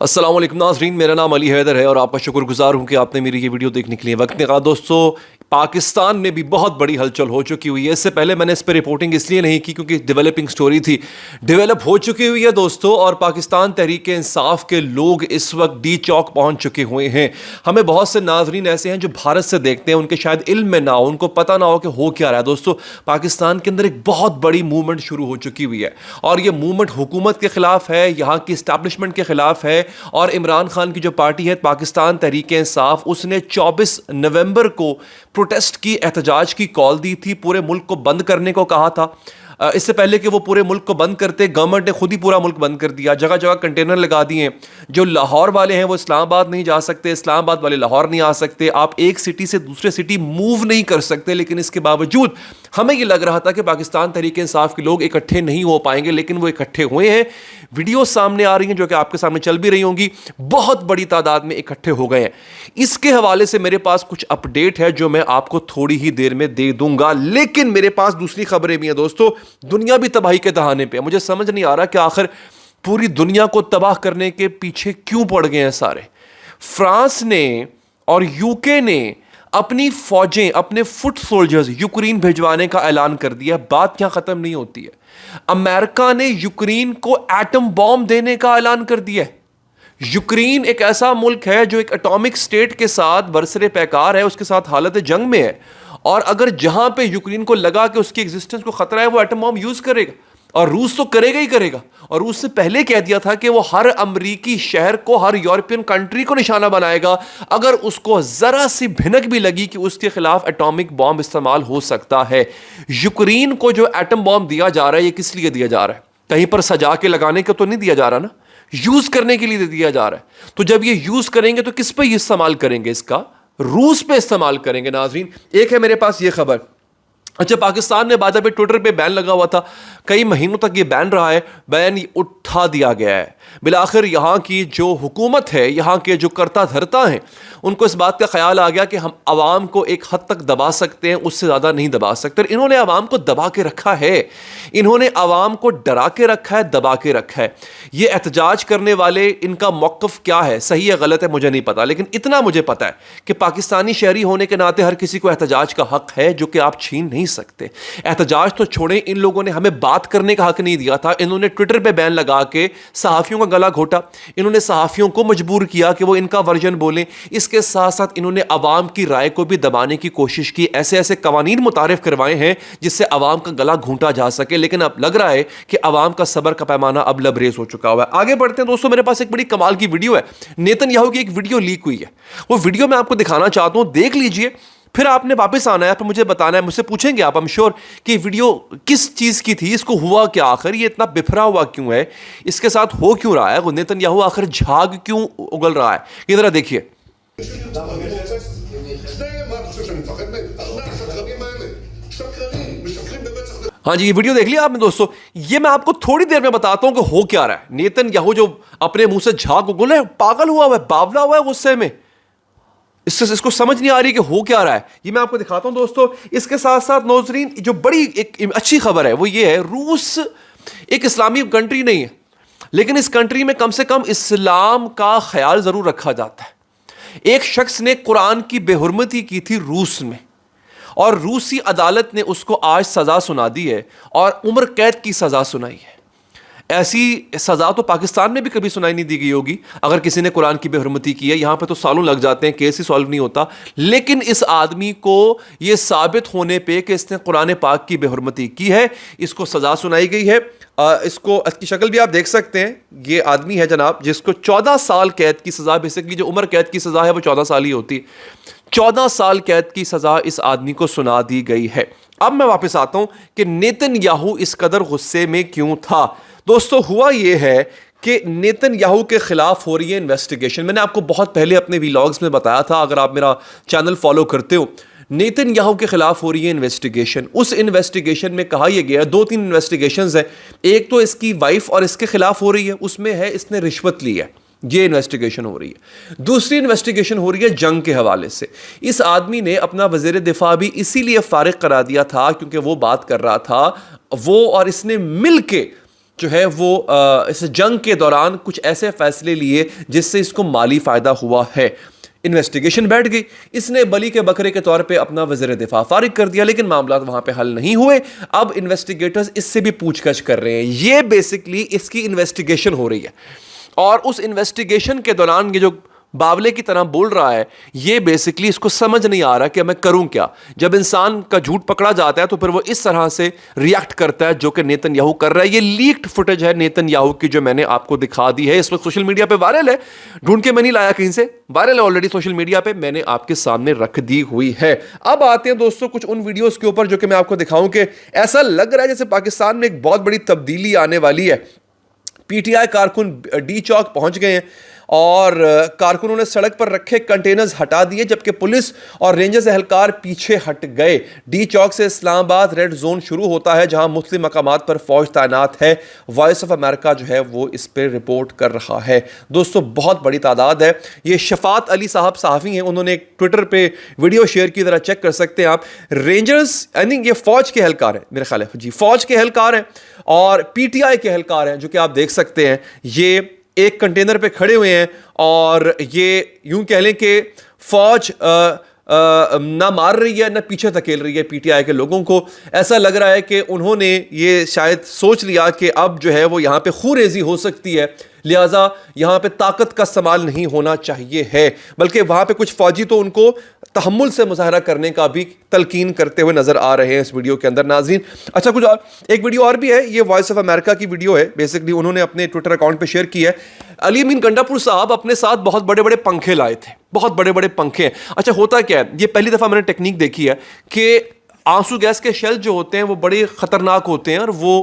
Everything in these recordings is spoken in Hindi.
अस्सलाम वालेकुम नाज़रीन, मेरा नाम अली हैदर है और आपका शुक्रगुजार हूँ कि आपने मेरी ये वीडियो देखने के लिए वक्त निकाला। दोस्तों, पाकिस्तान में भी बहुत बड़ी हलचल हो चुकी हुई है। इससे पहले मैंने इस पर रिपोर्टिंग इसलिए नहीं की क्योंकि डेवलपिंग स्टोरी थी, डेवलप हो चुकी हुई है दोस्तों। और पाकिस्तान तहरीक इंसाफ के लोग इस वक्त डी चौक पहुँच चुके हुए हैं। हमें बहुत से नाजरीन ऐसे हैं जो भारत से देखते हैं, उनके शायद इल्म में ना हो, उनको पता ना हो कि हो क्या रहा है। दोस्तों, पाकिस्तान के अंदर एक बहुत बड़ी मूवमेंट शुरू हो चुकी हुई है और ये मूवमेंट हुकूमत के खिलाफ है, यहाँ की इस्टेब्लिशमेंट के खिलाफ है। और इमरान खान की जो पार्टी है पाकिस्तान तहरीक इंसाफ, उसने 24 नवंबर को प्रोटेस्ट की, एहतजाज की कॉल दी थी, पूरे मुल्क को बंद करने को कहा था। इससे पहले कि वो पूरे मुल्क को बंद करते, गवर्नमेंट ने खुद ही पूरा मुल्क बंद कर दिया, जगह जगह कंटेनर लगा दिए। जो लाहौर वाले हैं वो इस्लामाबाद नहीं जा सकते, इस्लामाबाद वाले लाहौर नहीं आ सकते, आप एक सिटी से दूसरे सिटी मूव नहीं कर सकते। लेकिन इसके बावजूद हमें ये लग रहा था कि पाकिस्तान तहरीक इंसाफ के लोग इकट्ठे नहीं हो पाएंगे, लेकिन वो इकट्ठे हुए हैं। वीडियो सामने आ रही हैं जो कि आपके सामने चल भी रही होंगी, बहुत बड़ी तादाद में इकट्ठे हो गए हैं। इसके हवाले से मेरे पास कुछ अपडेट है जो मैं आपको थोड़ी ही देर में दे दूंगा। लेकिन मेरे पास दूसरी खबरें भी हैं दोस्तों। दुनिया भी तबाही के दहाने पे है। मुझे समझ नहीं आ रहा कि आखिर पूरी दुनिया को तबाह करने के पीछे क्यों पड़ गए हैं सारे। फ्रांस ने और यूके ने अपनी फौजें, अपने फुट सोल्जर्स यूक्रेन भिजवाने का ऐलान कर दिया। बात यहां खत्म नहीं होती है। अमेरिका ने यूक्रेन को एटम बॉम्ब देने का ऐलान कर दिया है। यूक्रेन एक ऐसा मुल्क है जो एक एटॉमिक स्टेट के साथ बरसरे पैकार है, उसके साथ हालत जंग में है। और अगर जहां पे यूक्रेन को लगा कि उसकी एग्जिस्टेंस को खतरा है, वो एटम बॉम्ब यूज करेगा। और रूस तो करेगा ही करेगा। और रूस ने पहले कह दिया था कि वो हर अमरीकी शहर को, हर यूरोपियन कंट्री को निशाना बनाएगा अगर उसको जरा सी भिनक भी लगी कि उसके खिलाफ एटॉमिक बॉम्ब इस्तेमाल हो सकता है। यूक्रेन को जो एटम बॉम्ब दिया जा रहा है, ये किस लिए दिया जा रहा है? कहीं पर सजा के लगाने का तो नहीं दिया जा रहा ना, यूज करने के लिए दिया जा रहा है। तो जब ये यूज करेंगे तो किस पे इस्तेमाल करेंगे? इसका रूस पे इस्तेमाल करेंगे। नाजरीन, एक है मेरे पास ये खबर। अच्छा, पाकिस्तान में बाधा पे ट्विटर पे बैन लगा हुआ था, कई महीनों तक ये बैन रहा है, बैन उठा दिया गया है। बिलाखिर यहाँ की जो हुकूमत है, यहाँ के जो करता धरता हैं, उनको इस बात का ख्याल आ गया कि हम आवाम को एक हद तक दबा सकते हैं, उससे ज़्यादा नहीं दबा सकते। इन्होंने आवाम को दबा के रखा है, इन्होंने आवाम को डरा के रखा है, दबा के रखा है। ये एहतजाज करने वाले, इनका मौक़िफ़ क्या है, सही है गलत है मुझे नहीं पता, लेकिन इतना मुझे पता है कि पाकिस्तानी शहरी होने के नाते हर किसी को एहतजाज का हक है, जो कि आप छीन नहीं सकते। एहतजाज तो छोड़ें, इन लोगों ने हमें बात करने का हक नहीं दिया था। इन्होंने ट्विटर पे बैन लगा के सहाफ़ियों का गला घोटा, इन्होंने सहाफ़ियों को मजबूर किया कि वो इनका वर्जन बोलें। इसके साथ साथ इन्होंने अवाम की राय को भी दबाने की कोशिश की। ऐसे ऐसे कवानीन मुतारिफ करवाए हैं जिससे अवाम का गला घूंटा जा सके। लेकिन अब लग रहा है कि अवाम का सब्र का पैमाना अब लबरेज हो चुका हुआ है। आगे बढ़ते हैं दोस्तों, मेरे पास एक बड़ी कमाल की वीडियो है। नेतन्याहू की एक वीडियो लीक हुई है, वो वीडियो मैं आपको दिखाना चाहता हूं, देख लीजिए। फिर आपने वापस आना है, फिर मुझे बताना है, मुझसे पूछेंगे आप, आई एम श्योर, कि वीडियो किस चीज़ की थी, इसको हुआ क्या, आखिर ये इतना बिफरा हुआ क्यों है, इसके साथ हो क्यों रहा है, नेतन्याहू आखिर झाग क्यों उगल रहा है। ये जरा देखिए। हाँ जी, ये वीडियो देख लिया आपने दोस्तों। ये मैं आपको थोड़ी देर में बताता हूं कि हो क्या रहा है। नेतन्याहू जो अपने मुंह से झाग उगल है, पागल हुआ है, बावला हुआ है गुस्से में, इसको समझ नहीं आ रही कि हो क्या रहा है। ये मैं आपको दिखाता हूं दोस्तों। इसके साथ साथ नाज़रीन, जो बड़ी एक अच्छी खबर है वो ये है, रूस एक इस्लामी कंट्री नहीं है, लेकिन इस कंट्री में कम से कम इस्लाम का ख्याल जरूर रखा जाता है। एक शख्स ने कुरान की बेहुरमती की थी रूस में, और रूसी अदालत ने उसको आज सजा सुना दी है और उम्र कैद की सजा सुनाई है। ऐसी सज़ा तो पाकिस्तान में भी कभी सुनाई नहीं दी गई होगी अगर किसी ने कुरान की बेहुरमती की है। यहाँ पे तो सालों लग जाते हैं, केस ही सॉल्व नहीं होता। लेकिन इस आदमी को ये साबित होने पे कि इसने कुरान पाक की बेहुरमती की है, इसको सज़ा सुनाई गई है। इसको, इसकी शक्ल भी आप देख सकते हैं। ये आदमी है जनाब, जिसको 14 साल कैद की सज़ा, बेसिकली जो उम्र कैद की सज़ा है वो 14 साल ही होती है। 14 साल कैद की सज़ा इस आदमी को सुना दी गई है। अब मैं वापस आता हूँ कि नेतन्याहू इस कदर गुस्से में क्यों था। दोस्तों, हुआ यह है कि नेतन्याहू के खिलाफ हो रही है इन्वेस्टिगेशन। मैंने आपको बहुत पहले अपने व्लॉग्स में बताया था, अगर आप मेरा चैनल फॉलो करते हो। नेतन्याहू के खिलाफ हो रही है इन्वेस्टिगेशन। उस इन्वेस्टिगेशन में कहा यह गया, 2-3 इन्वेस्टिगेशंस हैं। एक तो इसकी वाइफ और इसके खिलाफ हो रही है, उसमें है इसने रिश्वत ली है, ये इन्वेस्टिगेशन हो रही है। दूसरी इन्वेस्टिगेशन हो रही है जंग के हवाले से। इस आदमी ने अपना वज़ीर दिफा भी इसीलिए फारिग करा दिया था क्योंकि वो बात कर रहा था, वो और इसने मिल के जो है वो इस जंग के दौरान कुछ ऐसे फैसले लिए जिससे इसको माली फायदा हुआ है। इन्वेस्टिगेशन बैठ गई, इसने बली के बकरे के तौर पे अपना वज़ीर दिफा फारिग कर दिया, लेकिन मामला वहां पे हल नहीं हुए। अब इन्वेस्टिगेटर्स इससे भी पूछताछ कर रहे हैं। ये बेसिकली इसकी इन्वेस्टिगेशन हो रही है और उस इन्वेस्टिगेशन के दौरान ये जो बावले की तरह बोल रहा है, ये बेसिकली इसको समझ नहीं आ रहा कि मैं करूं क्या। जब इंसान का झूठ पकड़ा जाता है तो फिर वो इस तरह से रिएक्ट करता है, जो कि नेतन्याहू कर रहा है। ये लीक्ड फुटेज है नेतन्याहू की, जो मैंने आपको दिखा दी है। इस वक्त सोशल मीडिया पे वायरल है, ढूंढ के मैं नहीं लाया कहीं से, वायरल है ऑलरेडी सोशल मीडिया पे, मैंने आपके सामने रख दी हुई है। अब आते हैं दोस्तों कुछ उन वीडियोस के ऊपर जो कि मैं आपको दिखाऊं कि ऐसा लग रहा है जैसे पाकिस्तान में एक बहुत बड़ी तब्दीली आने वाली है। पीटीआई कारकुन डी चौक पहुंच गए हैं और कारकुनों ने सड़क पर रखे कंटेनर्स हटा दिए, जबकि पुलिस और रेंजर्स एहलकार पीछे हट गए। डी चौक से इस्लामाबाद रेड जोन शुरू होता है, जहां मुख्तलिफ मकामात पर फौज तैनात है। वॉइस ऑफ अमेरिका जो है वो इस पर रिपोर्ट कर रहा है। दोस्तों बहुत बड़ी तादाद है। ये शफात अली साहब सहाफ़ी हैं, उन्होंने एक ट्विटर पे वीडियो शेयर की, तरह चेक कर सकते हैं आप। रेंजर्स आई थिंक ये फौज के एहलकार हैं, मेरे ख्याल है जी, फौज के एहलकार हैं और पीटीआई के एहलकार हैं, जो कि आप देख सकते हैं। ये एक कंटेनर पे खड़े हुए हैं और ये यूं कह लें कि फौज ना मार रही है ना पीछे धकेल रही है पीटीआई के लोगों को। ऐसा लग रहा है कि उन्होंने ये शायद सोच लिया कि अब जो है वो यहाँ पे खूरेजी हो सकती है, लिहाजा यहाँ पे ताकत का इस्तेमाल नहीं होना चाहिए है। बल्कि वहाँ पे कुछ फौजी तो उनको तहम्मुल से मुजाहरा करने का भी तलकीन करते हुए नजर आ रहे हैं इस वीडियो के अंदर। नाज़रीन अच्छा, कुछ और एक वीडियो और भी है, ये वॉइस ऑफ अमेरिका की वीडियो है, बेसिकली उन्होंने अपने ट्विटर अकाउंट पे शेयर की है। अली अमीन गंडापुर साहब अपने साथ बहुत बड़े बड़े पंखे लाए थे, बहुत बड़े बड़े पंखे हैं। अच्छा होता क्या है, ये पहली दफ़ा मैंने टेक्निक देखी है कि आंसू गैस के शेल जो होते हैं वो बड़े ख़तरनाक होते हैं और वो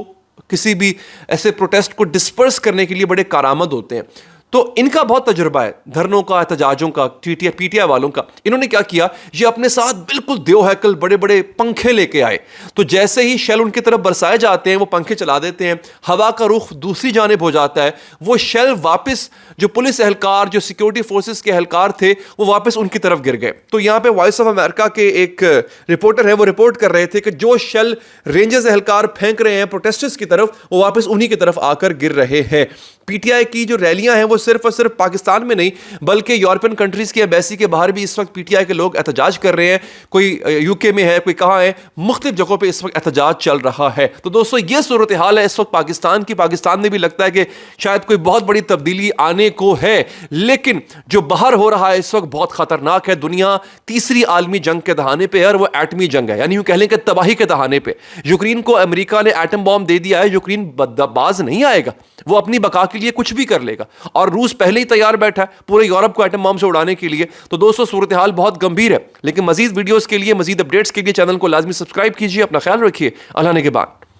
किसी भी ऐसे प्रोटेस्ट को डिस्पर्स करने के लिए बड़े कारआमद होते हैं। तो इनका बहुत तजुर्बा है धरनों का, एहतजाजों का, पीटीआई वालों का। इन्होंने क्या किया, ये अपने साथ बिल्कुल देवहैकल बड़े बड़े पंखे लेके आए। तो जैसे ही शेल उनकी तरफ बरसाए जाते हैं, वो पंखे चला देते हैं, हवा का रुख दूसरी जानिब हो जाता है। वो शेल वापस जो पुलिस एहलकार, जो सिक्योरिटी फोर्सेस के एहलकार थे, वो वापस उनकी तरफ गिर गए। तो यहाँ पे वॉइस ऑफ अमेरिका के एक रिपोर्टर है, वो रिपोर्ट कर रहे थे कि जो शेल रेंजर्स एहलकार फेंक रहे हैं प्रोटेस्टर्स की तरफ, वो वापस उन्हीं की तरफ आकर गिर रहे हैं। पीटीआई की जो रैलियां हैं वो सिर्फ और सिर्फ पाकिस्तान में नहीं बल्कि यूरोपियन कंट्रीज की एम्बेसी के बाहर भी इस वक्त पीटीआई के लोग एहतजाज कर रहे हैं। कोई यूके में है, कोई कहाँ है, मुख्तलिफ जगहों पे इस वक्त एहतजाज चल रहा है। तो दोस्तों ये सूरत हाल है इस वक्त पाकिस्तान की। पाकिस्तान में भी लगता है कि शायद कोई बहुत बड़ी तब्दीली आने को है, लेकिन जो बाहर हो रहा है इस वक्त बहुत खतरनाक है। दुनिया तीसरी आलमी जंग के दहाने पे है और वो एटमी जंग है, यानी यूं कह लें कि तबाही के दहाने पे। यूक्रेन को अमेरिका ने एटम बॉम्ब दे दिया है, यूक्रेन बाज नहीं आएगा, वो अपनी बका के लिए कुछ भी कर लेगा और रूस पहले ही तैयार बैठा है पूरे यूरोप को एटम बम से उड़ाने के लिए। तो दोस्तों सूरत हाल बहुत गंभीर है, लेकिन मजीद वीडियोस के लिए, मजीद अपडेट्स के लिए चैनल को लाजमी सब्सक्राइब कीजिए। अपना ख्याल रखिए, अल्लाह ने के बाद।